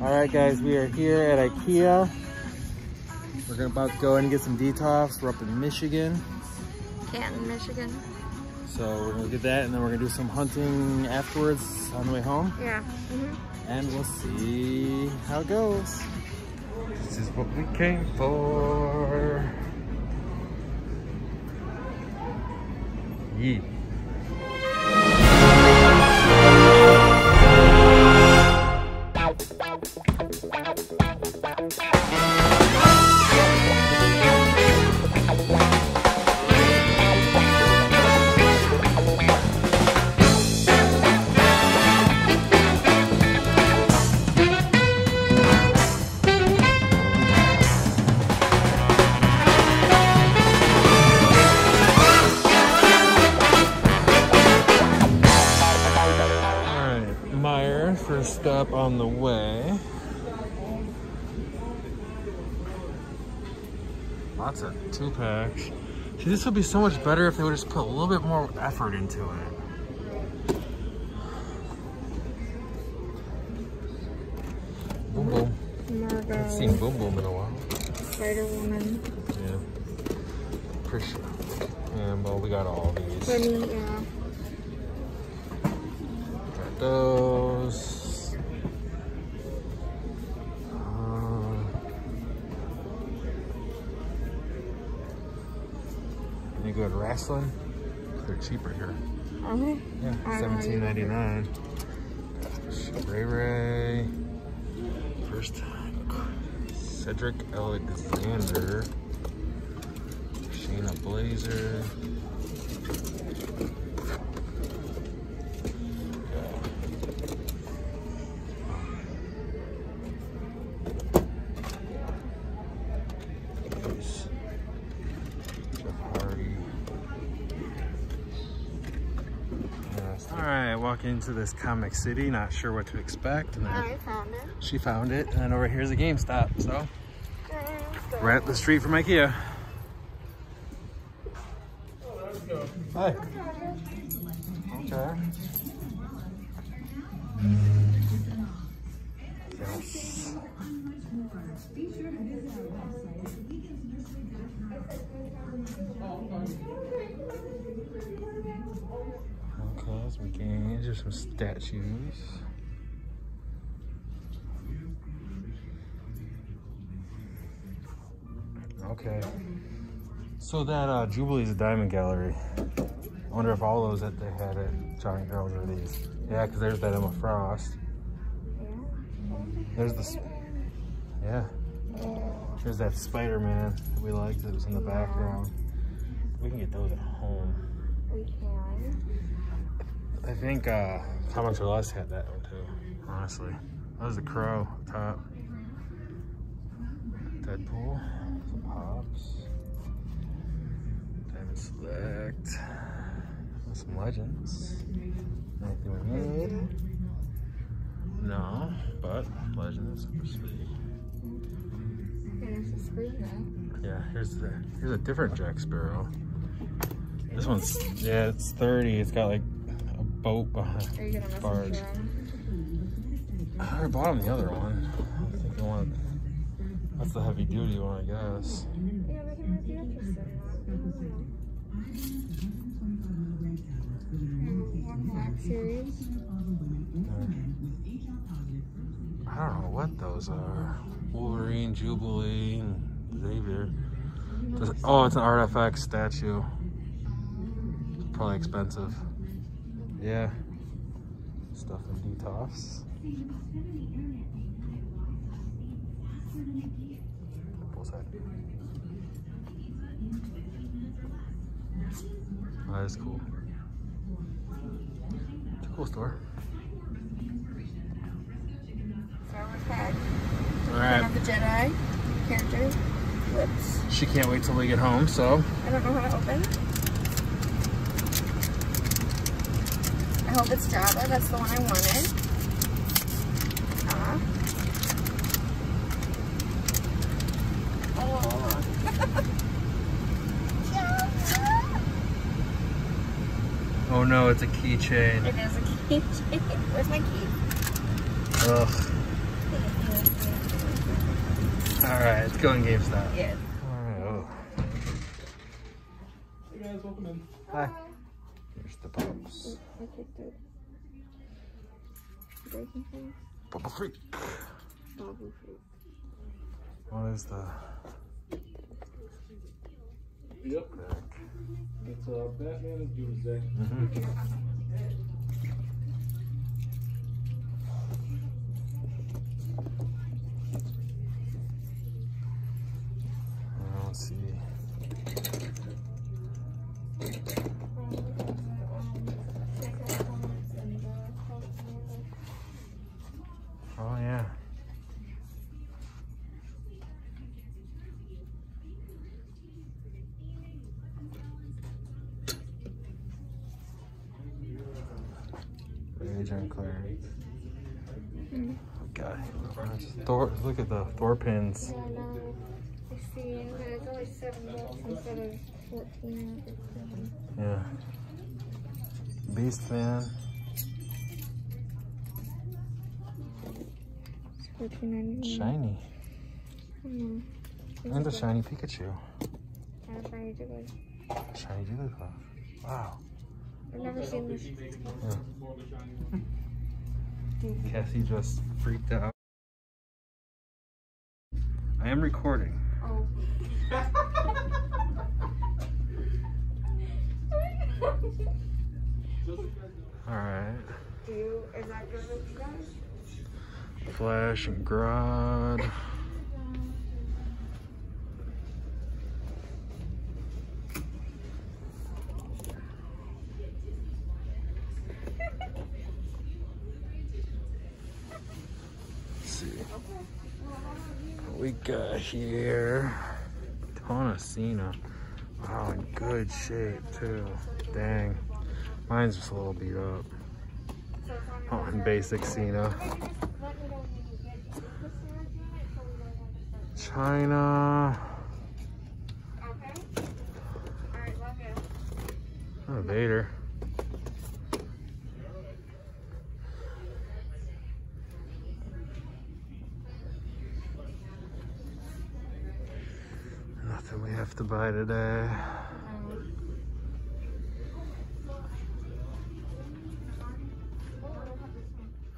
Alright guys, we are here at IKEA. We're about to go in and get some Detofs. We're up in Michigan. Canton, Michigan. So we're gonna get that and then we're gonna do some hunting afterwards on the way home. Yeah. And we'll see how it goes. This is what we came for. Yeet. First stop on the way. Lots of 2-packs. See, this would be so much better if they would just put a little bit more effort into it. Boom Boom. Margot. I haven't seen Boom Boom in a while. Spider Woman. Yeah. Appreciate it. And well, we got all these. Penny, yeah. Got those. Any good wrestling? They're cheaper here. Okay. Yeah, $17.99. Ray Ray. First time. Cedric Alexander. Shayna Blazer. Alright, walk into this Comic City, not sure what to expect. And then I found it. She found it, and then over here's a GameStop, so right up the street from IKEA. Oh, let's go. Hi. Okay. Yes. Okay, some games or some statues. Okay. So that Jubilee's a diamond gallery. I wonder if all those that they had at Giant Girls are these. Yeah, because there's that Emma Frost. There's this. Yeah. There's that Spider-Man we liked that was in the background. We can get those at home. We can. I think Comics R Us had that one too, honestly. That was the Crow up top. Deadpool, some Pops. Diamond Select. Some Legends. Anything we need? No, but Legends, super sweet. There's a screen though. Yeah, here's a different Jack Sparrow. This one's, yeah, it's 30. It's got like a boat behind. Are you gonna barge. I already bought him the other one. I think I want. That's the heavy duty one, I guess. Yeah, we can be interested in that. Black series. I don't know what those are. Wolverine, Jubilee, and Xavier. Oh, it's an RFX statue. It's probably expensive. Yeah. Stuff in Detofs. Both sides. Oh, that is cool. It's a cool store. All right. The Jedi character lips. She can't wait till we get home, so. I don't know how to open. I hope it's Java. That's the one I wanted. Oh. Oh no, it's a keychain. It is a keychain. Where's my key? Ugh. Alright, let's go in GameStop. Yes. Alright, oh. Hey guys, welcome in. Hi. Here's the pops. I kicked it. Breaking things. Bubble Freak. Bubble fruit. What is the... Yep. It's Batman and Doomsday. Let's see. Oh yeah. Agent clearance. Okay. Thor, look at the Thor pins. Yeah, I know. I see, but it's only $7 instead of 14 or 15. Yeah. Beast fan. It's $14.99. Shiny. And a It's shiny Pikachu. and a shiny Jiggly. Shiny Jigglypuff. Wow. I've never seen this. Cassie just freaked out. I am recording. Oh. Alright. Is that good with you guys? Flash and Grodd. Let's see what we got here. Ton of Cena. Wow, in good shape too. Dang. Mine's just a little beat up. Oh, and basic Cena. China. Okay. Alright, love you. Oh, Vader. Nothing we have to buy today.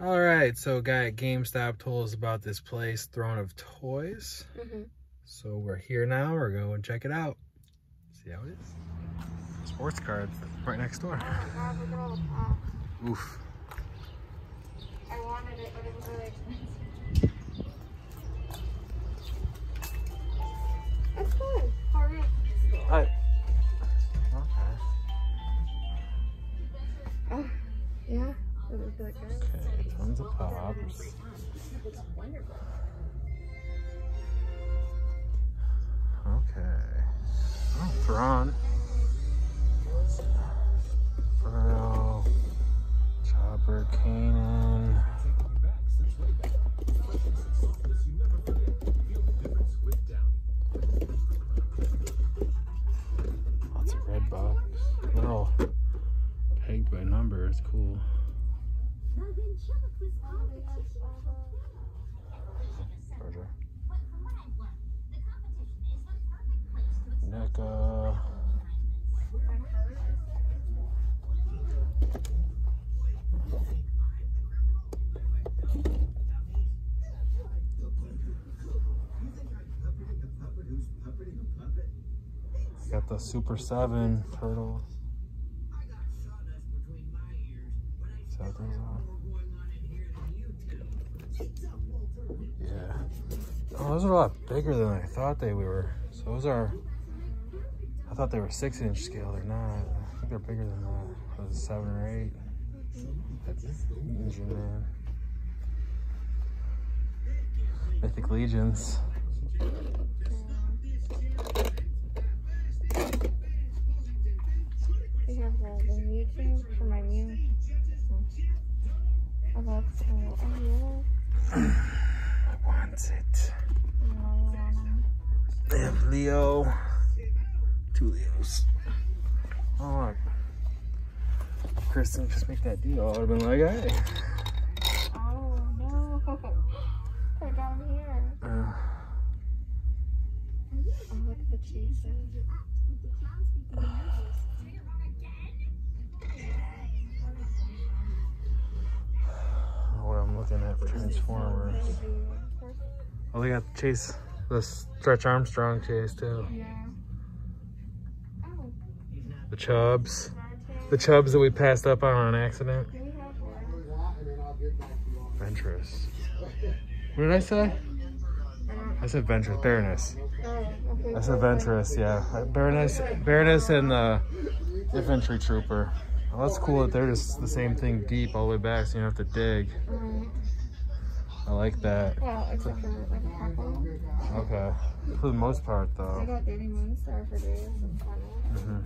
All right, so guy at GameStop told us about this place, Throne of Toys. So we're here now. We're going to check it out. See how it is. Sports cards right next door. Oh my god, look at all the pops. Oof. I wanted it, but it was really expensive. That's good. Hurry up. Hi. Okay. Oh, yeah. It was good, guys. Okay, tons of pops. It's wonderful. Okay. Oh, Thrawn. Referral. Chopper, Kanan. Lots of red box. They're all pegged by number. It's cool. Charger. NECA. Got the Super 7 turtles. Is that what those are? Yeah. Oh, those are a lot bigger than I thought they were. So those are, I thought they were 6-inch scale. They're not. I think they're bigger than that. Was it 7 or 8? That's Engine Man. Mythic Legions. We have the Mewtwo for my Mew. I love oh yeah. I want it. No, They have Leo. 2 Leos. Oh, look. Kristen just make that deal. I would have been like, hey. oh no. Put it down here. the chases. What I'm looking at for Transformers. Oh, they got the chase, the Stretch Armstrong chase too. Yeah. Oh. The Chubs. The Chubs that we passed up on accident. Do we have one? Ventress. What did I say? I said Ventress. Baroness. Oh, okay. I said Ventress, yeah. Baroness and the infantry trooper. Well, that's cool that they're just the same thing deep all the way back, so you don't have to dig. I like that. Well, except for like a couple. Okay. For the most part, I though. got Danny Moonstar for days. It's fun.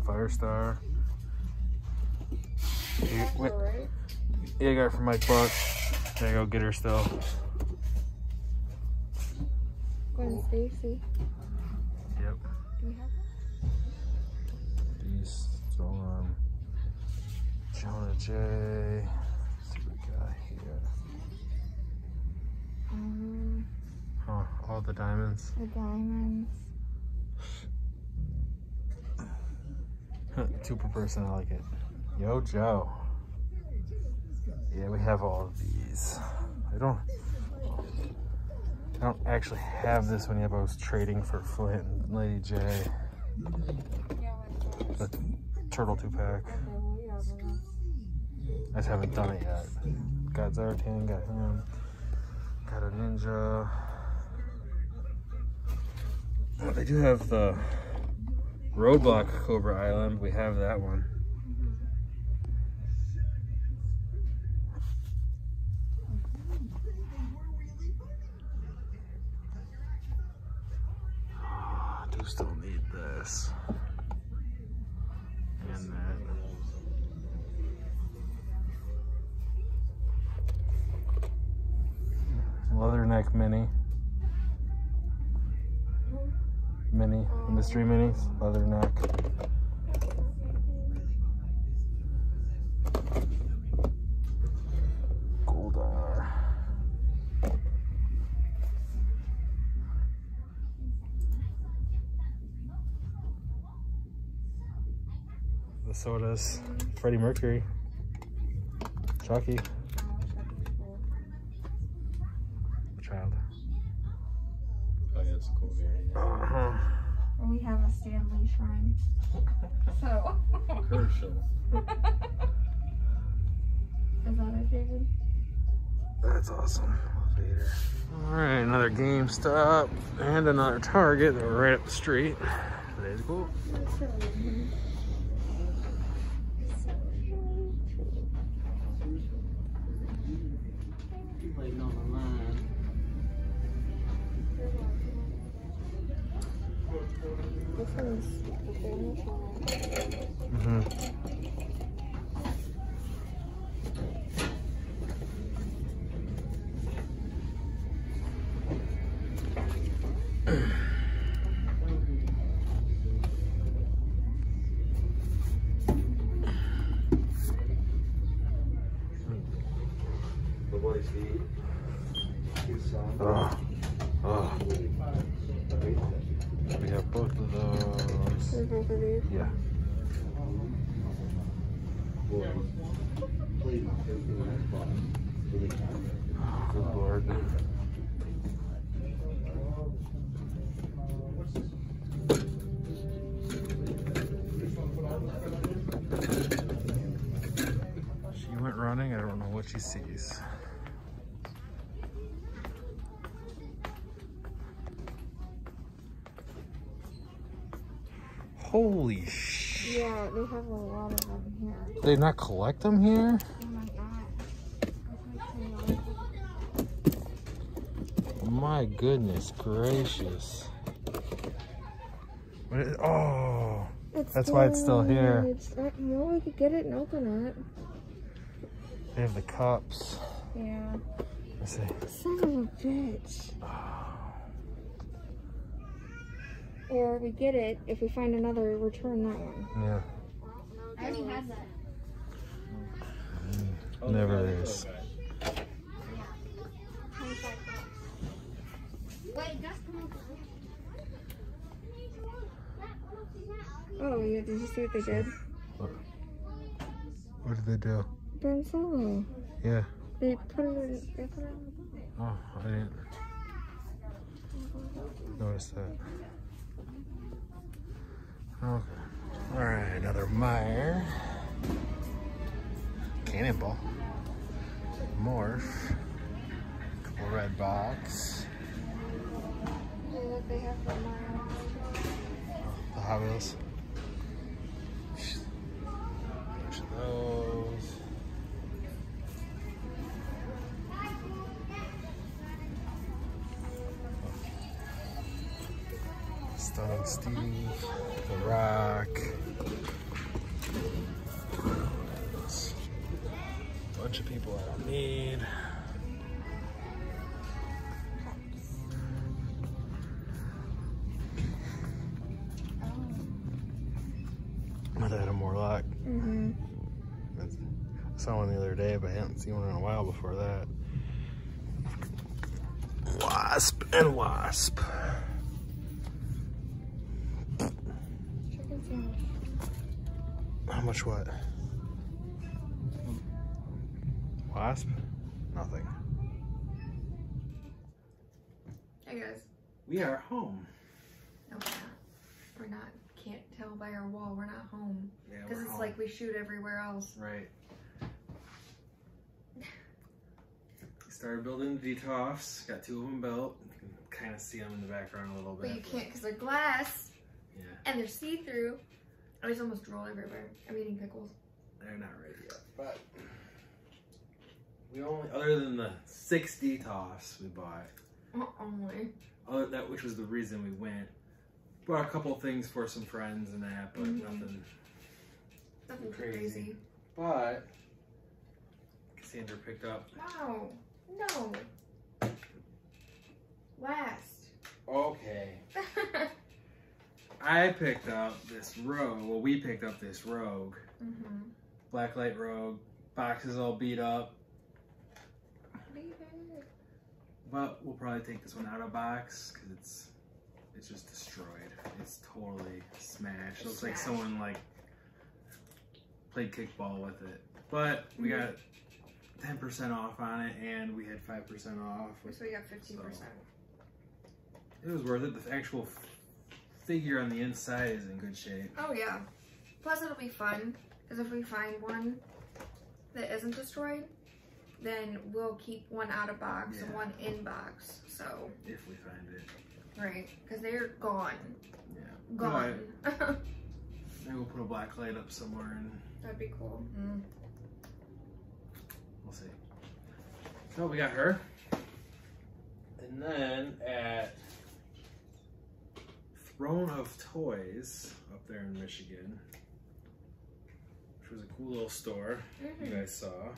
Firestar. Wait. Right? Yeah, I got it from Mike Buck. There you go, get her still. Gwen Stacy. Yep. Do we have Beast, Storm, Jonah J. Let's see what we got here. Huh, all the diamonds. the diamonds? 2 per person, I like it. Yo, Joe. Yeah, we have all of these. I don't actually have this one yet, but I was trading for Flint and Lady J. The Turtle 2-pack. I just haven't done it yet. Got Zartan, got him. Got a Ninja. Oh, they do have the Roadblock Cobra Island. We have that one. I do still need this. And that. Leatherneck Mini. Mystery Minis, Leatherneck. Goldar. The sodas, Freddie Mercury, Chucky. Child. Oh, yeah, it's a cool variant. We have a Stanley shrine. So. Herschel. Is that it, David? That's awesome. Alright, another GameStop and another Target. They're right up the street. Today's cool. Waiting on the line. This one's the family shrine. We have both of those. Both of these. Yeah. Good Lord. She went running. I don't know what she sees. Holy sh! Yeah, they have a lot of them here. Do they not collect them here? They might not. My goodness gracious. What is, oh, that's why it's still here. No, we could get it and open it. They have the cups. Yeah. Let's see. Son of a bitch. Or we get it, if we find another, return that one. Yeah. I already had that. Never is. Wait, that's coming. you. Did you see what they did? What did they do? Ben Solo. Yeah. They put it on the bottom. Oh, I didn't notice that. Okay. Alright, another Meyer. Cannonball. Morph. Couple red box. Yeah, look, they have the Maya. The Hot Wheels. Bunch of those. Stunning Steve. The Rock. Bunch of people I don't need. Mother had a Morlock. Mm-hmm. I saw one the other day, but I hadn't seen one in a while before that. Wasp and Wasp. Chicken sandwich. How much what? Wasp? Nothing. Hey guys. We are home. No, we're not. We're not. Can't tell by our wall. We're not home. Yeah, Because it's like we shoot everywhere else. Right. Started building Detofs. Got 2 of them built. You can kind of see them in the background a little bit. But you can't because they're glass. Yeah. And they're see-through. I just almost drool everywhere. I'm eating pickles. They're not ready yet. But we only, other than the 6 Detofs we bought. Only. That, which was the reason we went. Bought a couple things for some friends and that, but nothing crazy. But Cassandra picked up. Wow. No. Last. Okay. I picked up this Rogue. Well, we picked up this Rogue. Blacklight Rogue. Boxes all beat up. But we'll probably take this one out of box because it's just destroyed. It's totally smashed. It looks like someone like played kickball with it. But we got 10% off on it, and we had 5% off. So we got 15%. So it was worth it. The actual figure on the inside is in good shape. Oh yeah. Plus it'll be fun because if we find one that isn't destroyed, then we'll keep one out of box and one in box. So if we find it. Right, because they're gone. Yeah. Gone. Maybe we'll put a black light up somewhere and that'd be cool. we'll see. So we got her. And then at Throne of Toys up there in Michigan, which was a cool little store you guys saw.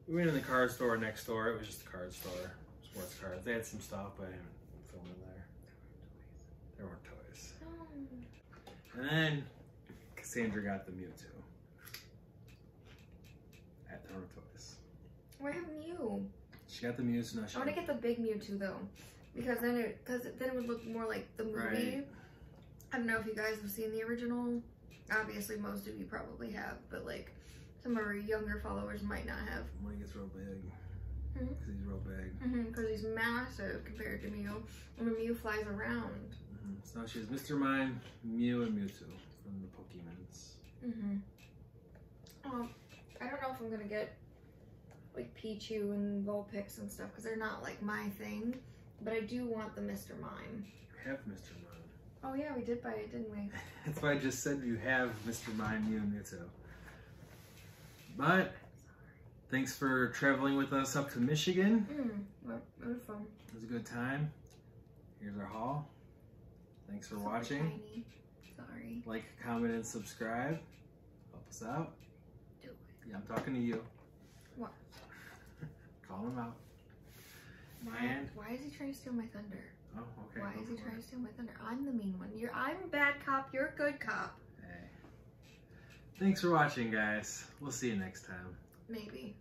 We went in the card store next door. It was just a card store. Sports cards. They had some stuff, but I didn't film in there. There weren't toys. And then Cassandra got the Mewtwo at Throne of Toys. I have Mew. She got the Mewtwo. Now I want to get the big Mewtwo though, because then it would look more like the movie. Right. I don't know if you guys have seen the original. Obviously, most of you probably have, but like some of our younger followers might not have. When he gets real big. Because he's real big. Because he's massive compared to Mew. And when Mew flies around. So now she has Mr. Mime, Mew, and Mewtwo from the Pokemons. I don't know if I'm going to get like Pichu and Vulpix and stuff because they're not like my thing. But I do want the Mr. Mime. You have Mr. Mime. Oh yeah, we did buy it, didn't we? That's why I just said you have Mr. Mime, Mew, and Mewtwo. But thanks for traveling with us up to Michigan. Well, it was fun. It was a good time. Here's our haul. Thanks for watching. Tiny. Sorry. Like, comment, and subscribe. Help us out. Do it. Yeah, I'm talking to you. What? Call him out. Why is he trying to steal my thunder? Oh, okay. Why is he trying to steal my thunder? I'm the mean one. I'm a bad cop. You're a good cop. Hey. Thanks for watching, guys. We'll see you next time. Maybe.